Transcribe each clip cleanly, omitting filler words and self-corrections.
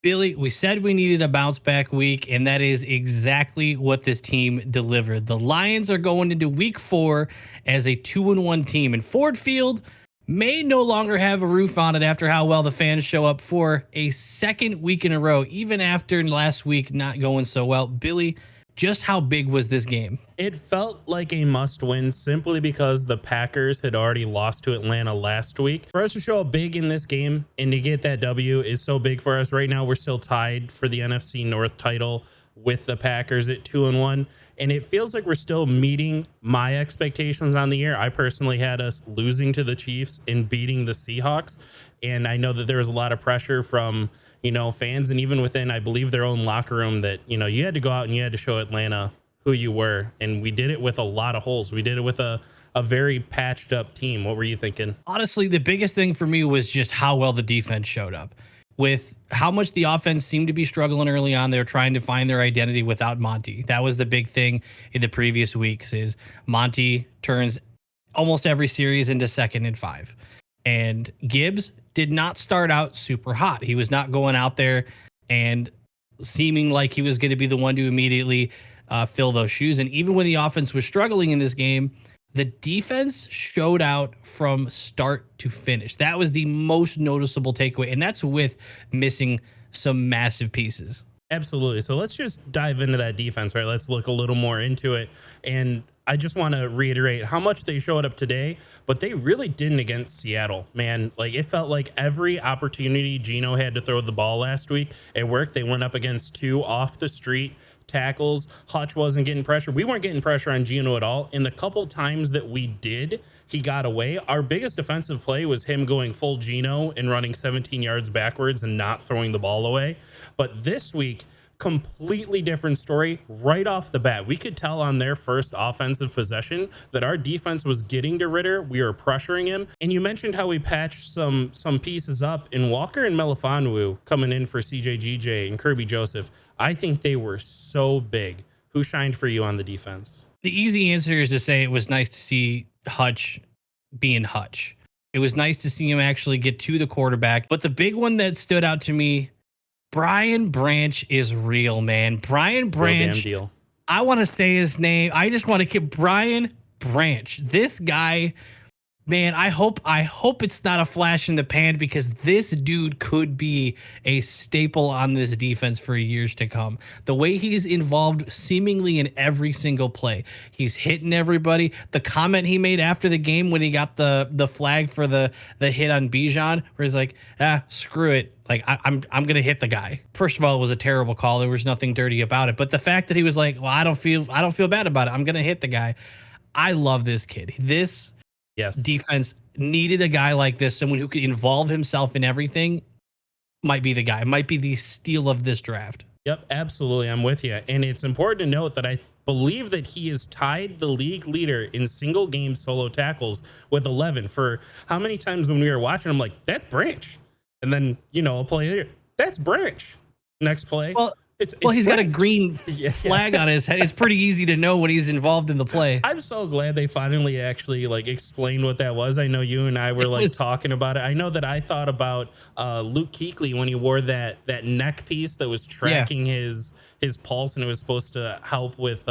Billy, we said we needed a bounce back week, and that is exactly what this team delivered. The Lions are going into week 4 as a 2-1 team, and Ford Field may no longer have a roof on it after how well the fans show up for a second week in a row, even after last week not going so well. Billy, just how big was this game? It felt like a must win simply because the Packers had already lost to Atlanta last week. For us to show up big in this game and to get that W is so big for us. Right now, we're still tied for the NFC North title with the Packers at 2-1. And it feels like we're still meeting my expectations on the year. I personally had us losing to the Chiefs and beating the Seahawks. And I know that there was a lot of pressure from, fans and even within, I believe, their own locker room that, you had to go out and you had to show Atlanta who you were. And we did it with a lot of holes. We did it with a very patched up team. What were you thinking? Honestly, the biggest thing for me was just how well the defense showed up. With how much the offense seemed to be struggling early on, they were trying to find their identity without Monty. That was the big thing in the previous weeks is Monty turns almost every series into 2nd and 5. And Gibbs did not start out super hot. He was not going out there and seeming like he was going to be the one to immediately fill those shoes. And even when the offense was struggling in this game, the defense showed out from start to finish. That was the most noticeable takeaway, and that's with missing some massive pieces. Absolutely. So let's just dive into that defense, right? Let's look a little more into it. And I just want to reiterate how much they showed up today, but they really didn't against Seattle, man. Like, it felt like every opportunity Geno had to throw the ball last week, it worked. They went up against 2 off the street tackles. Hutch wasn't getting pressure. We weren't getting pressure on Geno at all. And the couple times that we did, he got away. Our biggest defensive play was him going full Geno and running 17 yards backwards and not throwing the ball away. But this week, completely different story right off the bat. We could tell on their first offensive possession that our defense was getting to Ritter. We were pressuring him. And you mentioned how we patched some pieces up in Walker and Melifonwu coming in for CJGJ and Kirby Joseph. I think they were so big. Who shined for you on the defense? The easy answer is to say it was nice to see Hutch being Hutch. It was nice to see him actually get to the quarterback. But the big one that stood out to me, Brian Branch is real, man. Brian Branch. Real damn deal. I want to say his name. I just want to keep Brian Branch. This guy, man, I hope it's not a flash in the pan because this dude could be a staple on this defense for years to come. The way he's involved seemingly in every single play. He's hitting everybody. The comment he made after the game when he got the flag for the hit on Bijan, where he's like, screw it. Like, I'm going to hit the guy. First of all, it was a terrible call. There was nothing dirty about it. But the fact that he was like, well, I don't feel bad about it. I'm going to hit the guy. I love this kid. This defense needed a guy like this, someone who could involve himself in everything. Might be the guy. Might be the steal of this draft. Yep, absolutely. I'm with you. And it's important to note that I believe that he is tied the league leader in single game solo tackles with 11. For how many times when we were watching, I'm like, that's Branch. And then, a play later, that's Branch. Next play. Well, he's got a green flag on his head. It's pretty easy to know when he's involved in the play. I'm so glad they finally actually explained what that was. I know you and I were talking about it. I know that I thought about Luke Kuechly when he wore that neck piece that was tracking his pulse and it was supposed to help with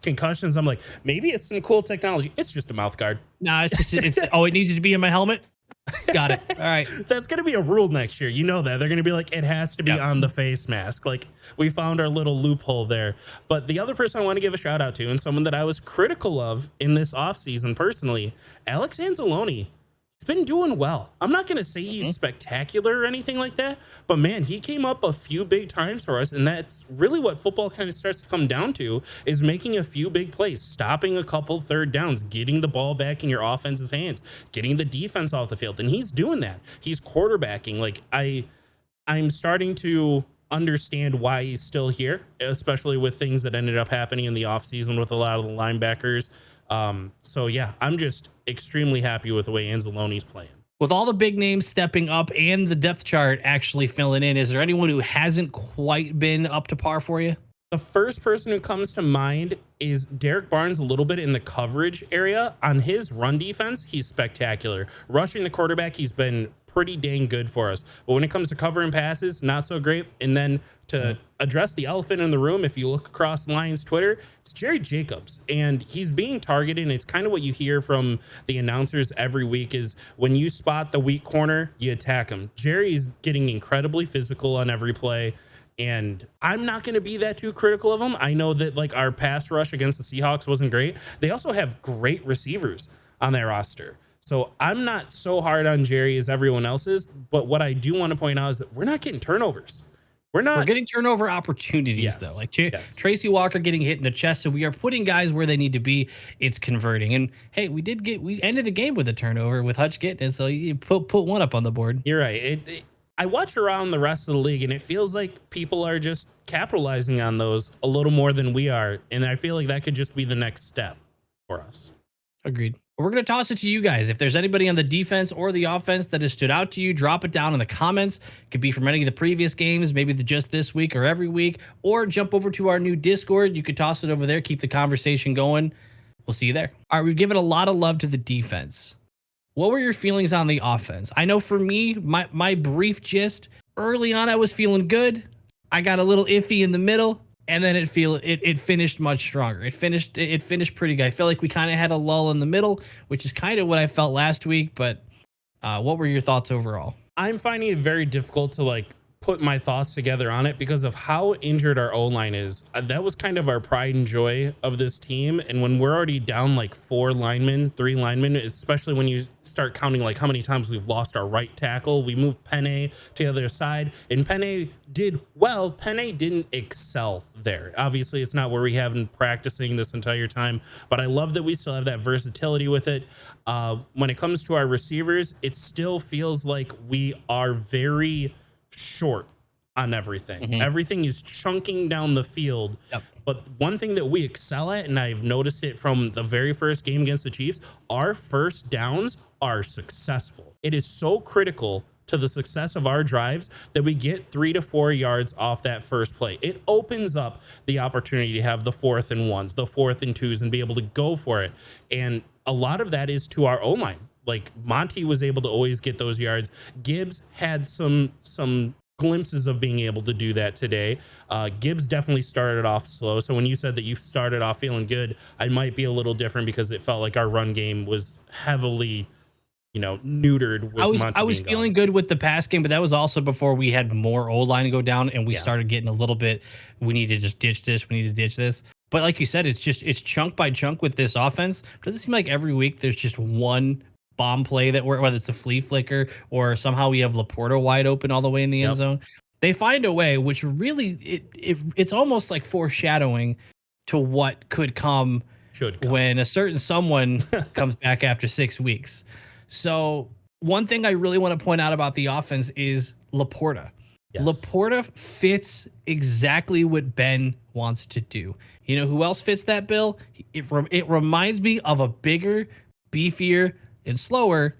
concussions. I'm like, maybe it's some cool technology. It's just a mouth guard. No, it's it needs to be in my helmet. Got it. All right. That's going to be a rule next year. You know that. They're going to be like, it has to be on the face mask. Like, we found our little loophole there. But the other person I want to give a shout out to, and someone that I was critical of in this offseason personally, Alex Anzalone. He's been doing well. I'm not going to say he's spectacular or anything like that, but man, he came up a few big times for us, and that's really what football kind of starts to come down to, is making a few big plays, stopping a couple third downs, getting the ball back in your offensive hands, getting the defense off the field, and he's doing that. He's quarterbacking. Like, I'm starting to understand why he's still here, especially with things that ended up happening in the offseason with a lot of the linebackers. So yeah, I'm just extremely happy with the way Anzalone's playing. With all the big names stepping up and the depth chart actually filling in, is there anyone who hasn't quite been up to par for you? The first person who comes to mind is Derek Barnes, a little bit in the coverage area. On his run defense, he's spectacular. Rushing the quarterback, he's been pretty dang good for us. But when it comes to covering passes, not so great. And then to address the elephant in the room, if you look across Lions Twitter, it's Jerry Jacobs, and he's being targeted. And it's kind of what you hear from the announcers every week is when you spot the weak corner, you attack him. Jerry's getting incredibly physical on every play. And I'm not going to be that too critical of him. I know that like our pass rush against the Seahawks wasn't great. They also have great receivers on their roster. So I'm not so hard on Jerry as everyone else is. But what I do want to point out is that we're not getting turnovers. We're getting turnover opportunities, though. Like Tracy Walker getting hit in the chest. So we are putting guys where they need to be. It's converting. And hey, we ended the game with a turnover with Hutch getting it. So you put one up on the board. You're right. I watch around the rest of the league, and it feels like people are just capitalizing on those a little more than we are. And I feel like that could just be the next step for us. Agreed. We're going to toss it to you guys. If there's anybody on the defense or the offense that has stood out to you, drop it down in the comments. It could be from any of the previous games, maybe just this week or every week, or jump over to our new Discord. You could toss it over there. Keep the conversation going. We'll see you there. All right, we've given a lot of love to the defense. What were your feelings on the offense? I know for me, my brief gist, early on I was feeling good. I got a little iffy in the middle, and then it finished much stronger. It finished pretty good. I felt like we kind of had a lull in the middle, which is kind of what I felt last week, but what were your thoughts overall? I'm finding it very difficult to put my thoughts together on it because of how injured our O-line is. That was kind of our pride and joy of this team. And when we're already down 3 linemen, especially when you start counting how many times we've lost our right tackle, we moved Penne to the other side, and Penne did well. Penne didn't excel there. Obviously, it's not where we have been practicing this entire time, but I love that we still have that versatility with it. When it comes to our receivers, it still feels like we are very short on everything. Mm-hmm. Everything is chunking down the field. Yep. But one thing that we excel at, and I've noticed it from the very first game against the Chiefs, our first downs are successful. It is so critical to the success of our drives that we get 3 to 4 yards off that first play. It opens up the opportunity to have the 4th and 1s, the 4th and 2s, and be able to go for it. And a lot of that is to our O-line. Monty was able to always get those yards. Gibbs had some glimpses of being able to do that today. Gibbs definitely started off slow. So when you said that you started off feeling good, I might be a little different because it felt like our run game was heavily, neutered with Monty. I was feeling good with the pass game, but that was also before we had more O-line go down and we started getting a little bit, we need to just ditch this. We need to ditch this. But like you said, it's chunk by chunk with this offense. Does it seem like every week there's just one bomb play whether it's a flea flicker or somehow we have Laporta wide open all the way in the end zone? They find a way, which really it's almost like foreshadowing to what could come when a certain someone comes back after 6 weeks. So one thing I really want to point out about the offense is Laporta. Yes. Laporta fits exactly what Ben wants to do. You know who else fits that bill? It reminds me of a bigger, beefier, and slower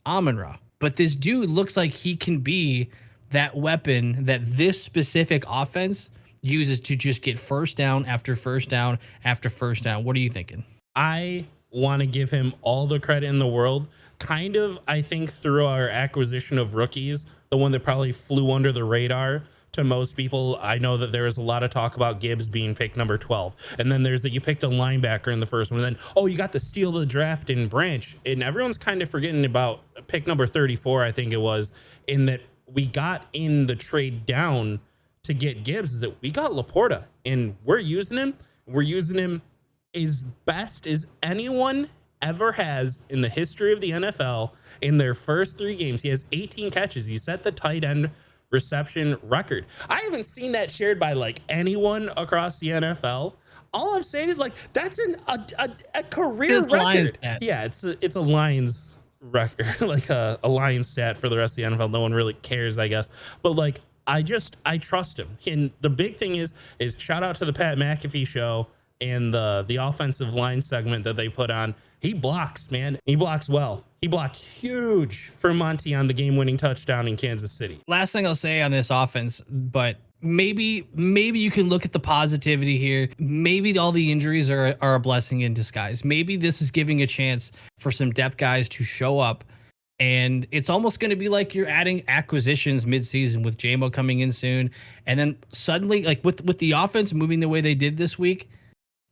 Amon-Ra. But this dude looks like he can be that weapon that this specific offense uses to just get first down after first down after first down. What are you thinking? I want to give him all the credit in the world. Kind of, I think, through our acquisition of rookies, the one that probably flew under the radar to most people. I know that there was a lot of talk about Gibbs being picked number 12. And then there's that you picked a linebacker in the first one. And then, you got the steal of the draft in Branch. And everyone's kind of forgetting about pick number 34, I think it was, in that we got in the trade down to get Gibbs, is that we got Laporta. And we're using him. We're using him as best as anyone ever has in the history of the NFL. In their first 3 games, he has 18 catches. He set the tight end reception record. I haven't seen that shared by anyone across the NFL. All I'm saying is that's a career record. Yeah, it's a Lions record, a Lions stat for the rest of the NFL. No one really cares, I guess. But I trust him. And the big thing is shout out to the Pat McAfee show and the offensive line segment that they put on. He blocks, man. He blocks well. He blocked huge for Monty on the game-winning touchdown in Kansas City. Last thing I'll say on this offense, but maybe you can look at the positivity here. Maybe all the injuries are a blessing in disguise. Maybe this is giving a chance for some depth guys to show up And it's almost going to be like you're adding acquisitions midseason with JMO coming in soon. And then suddenly, like with the offense moving the way they did this week,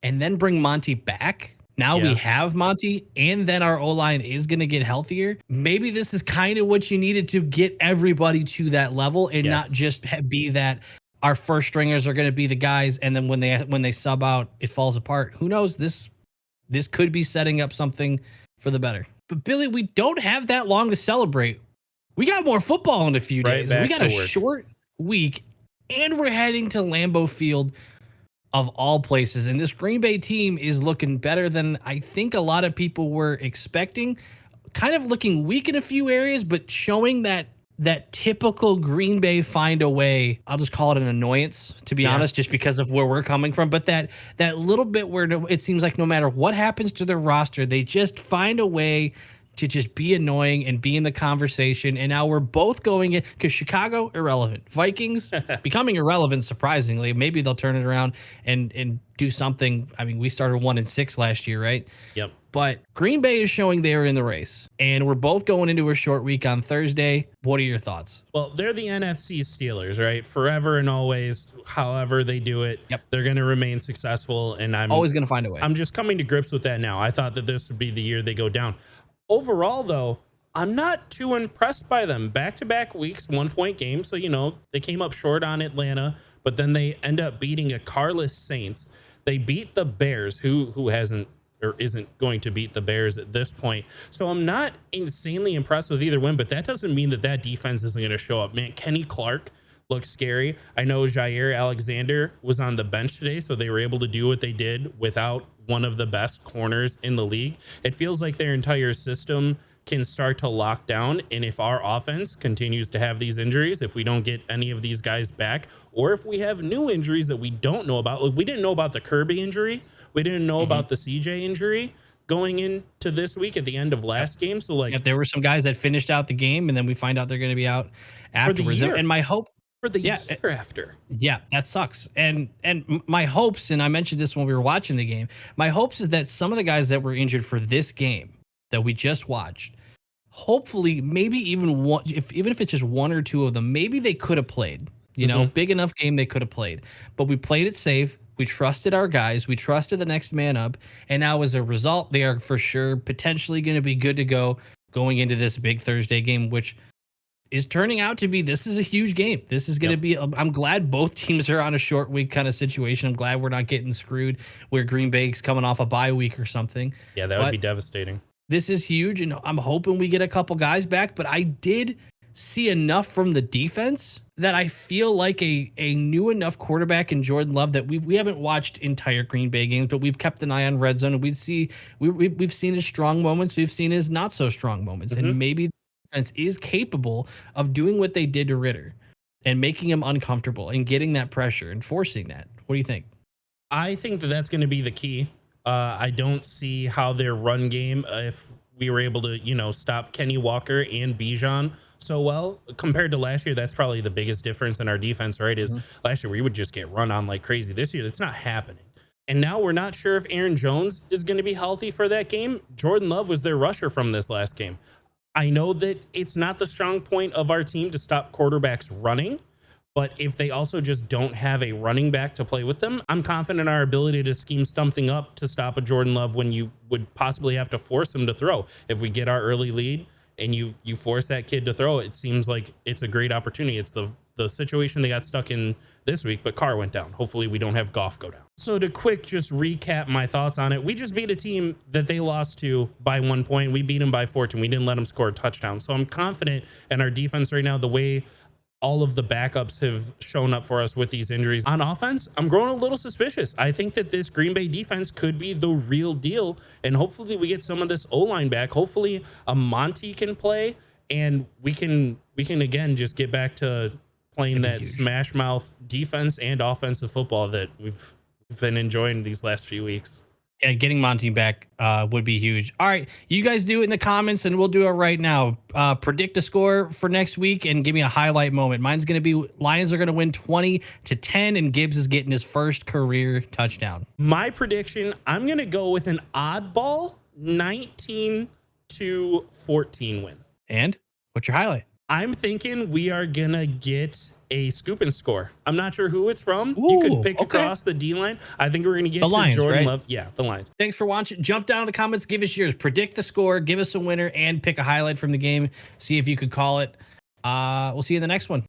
and then bring Monty back. Now we Yeah. have Monty, and then our O-line is going to get healthier. Maybe this is kind of what you needed to get everybody to that level and not Yes. just be that our first stringers are going to be the guys, and then when they sub out, it falls apart. Who knows? This could be setting up something for the better. But Billy, we don't have that long to celebrate. We got more football in a few Right days. back We got to a work. short week, and we're heading to Lambeau Field of all places. And this Green Bay team is looking better than I think a lot of people were expecting. Kind of looking weak in a few areas, but showing that typical Green Bay find a way. I'll just call it an annoyance, to be honest, just because of where we're coming from. But that little bit where it seems like no matter what happens to their roster, they just find a way to just be annoying and be in the conversation. And now we're both going in because Chicago, irrelevant. Vikings becoming irrelevant, surprisingly. Maybe they'll turn it around and do something. I mean, we started 1-6 last year, right? Yep. But Green Bay is showing they're in the race. And we're both going into a short week on Thursday. What are your thoughts? Well, they're the NFC Steelers, right? Forever and always, however they do it, Yep. they're going to remain successful. And I'm Always going to find a way. I'm just coming to grips with that now. I thought that this would be the year they go down. Overall, though, I'm not too impressed by them. Back-to-back weeks, 1-point games. So, they came up short on Atlanta, but then they end up beating a carless Saints. They beat the Bears, who hasn't or isn't going to beat the Bears at this point. So I'm not insanely impressed with either win, but that doesn't mean that defense isn't going to show up. Man, Kenny Clark looks scary. I know Jair Alexander was on the bench today, so they were able to do what they did without one of the best corners in the league. It feels like their entire system can start to lock down. And if our offense continues to have these injuries, if we don't get any of these guys back, or if we have new injuries that we don't know about, like we didn't know about the Kirby injury, we didn't know about the CJ injury going into this week at the end of last game. So like, there were some guys that finished out the game, and then we find out they're going to be out afterwards. year. And my hope for the year after. Yeah, that sucks. And my hopes, and I mentioned this when we were watching the game, my hopes is that some of the guys that were injured for this game that we just watched, hopefully maybe even one, even if it's just one or two of them, maybe they could have played, big enough game they could have played. But we played it safe. We trusted our guys. We trusted the next man up. And now as a result, they are for sure potentially going to be good to go going into this big Thursday game, which is turning out to be, this is a huge game. This is going to be, I'm glad both teams are on a short week kind of situation. I'm glad we're not getting screwed where Green Bay's coming off a bye week or something. Yeah, that would be devastating. This is huge, and I'm hoping we get a couple guys back, but I did see enough from the defense that I feel like a new enough quarterback in Jordan Love that we haven't watched entire Green Bay games, but we've kept an eye on red zone, and we've seen his strong moments, we've seen his not so strong moments, and maybe the defense is capable of doing what they did to Ritter and making him uncomfortable and getting that pressure and forcing that. What do you think? I think that that's going to be the key. I don't see how their run game, if we were able to, stop Kenny Walker and Bijan so well compared to last year, that's probably the biggest difference in our defense, right? Is last year we would just get run on like crazy. This year, that's not happening. And now we're not sure if Aaron Jones is going to be healthy for that game. Jordan Love was their rusher from this last game. I know that it's not the strong point of our team to stop quarterbacks running, but if they also just don't have a running back to play with them, I'm confident in our ability to scheme something up to stop a Jordan Love when you would possibly have to force him to throw. If we get our early lead and you force that kid to throw, it seems like it's a great opportunity. It's the situation they got stuck in this week, but Carr went down. Hopefully we don't have Goff go down. So to quick just recap my thoughts on it, we just beat a team that they lost to by 1 point. We beat them by 14. We didn't let them score a touchdown. So I'm confident in our defense right now, the way all of the backups have shown up for us with these injuries. On offense, I'm growing a little suspicious. I think that this Green Bay defense could be the real deal, and hopefully we get some of this O-line back. Hopefully a Monty can play, and we can again just get back to playing that smash mouth defense and offensive football that we've been enjoying these last few weeks. Yeah, getting Monty back would be huge. All right, you guys do it in the comments, and we'll do it right now. Predict a score for next week and give me a highlight moment. Mine's going to be Lions are going to win 20-10, and Gibbs is getting his first career touchdown. My prediction, I'm going to go with an oddball 19-14 win. And what's your highlight? I'm thinking we are gonna get a scoop and score. I'm not sure who it's from. You could Ooh, pick okay. across the D line. I think we're gonna get The to Lions, Jordan right? Love. Yeah, the Lions. Thanks for watching. Jump down in the comments, give us yours. Predict the score, give us a winner, and pick a highlight from the game. See if you could call it. We'll see you in the next one.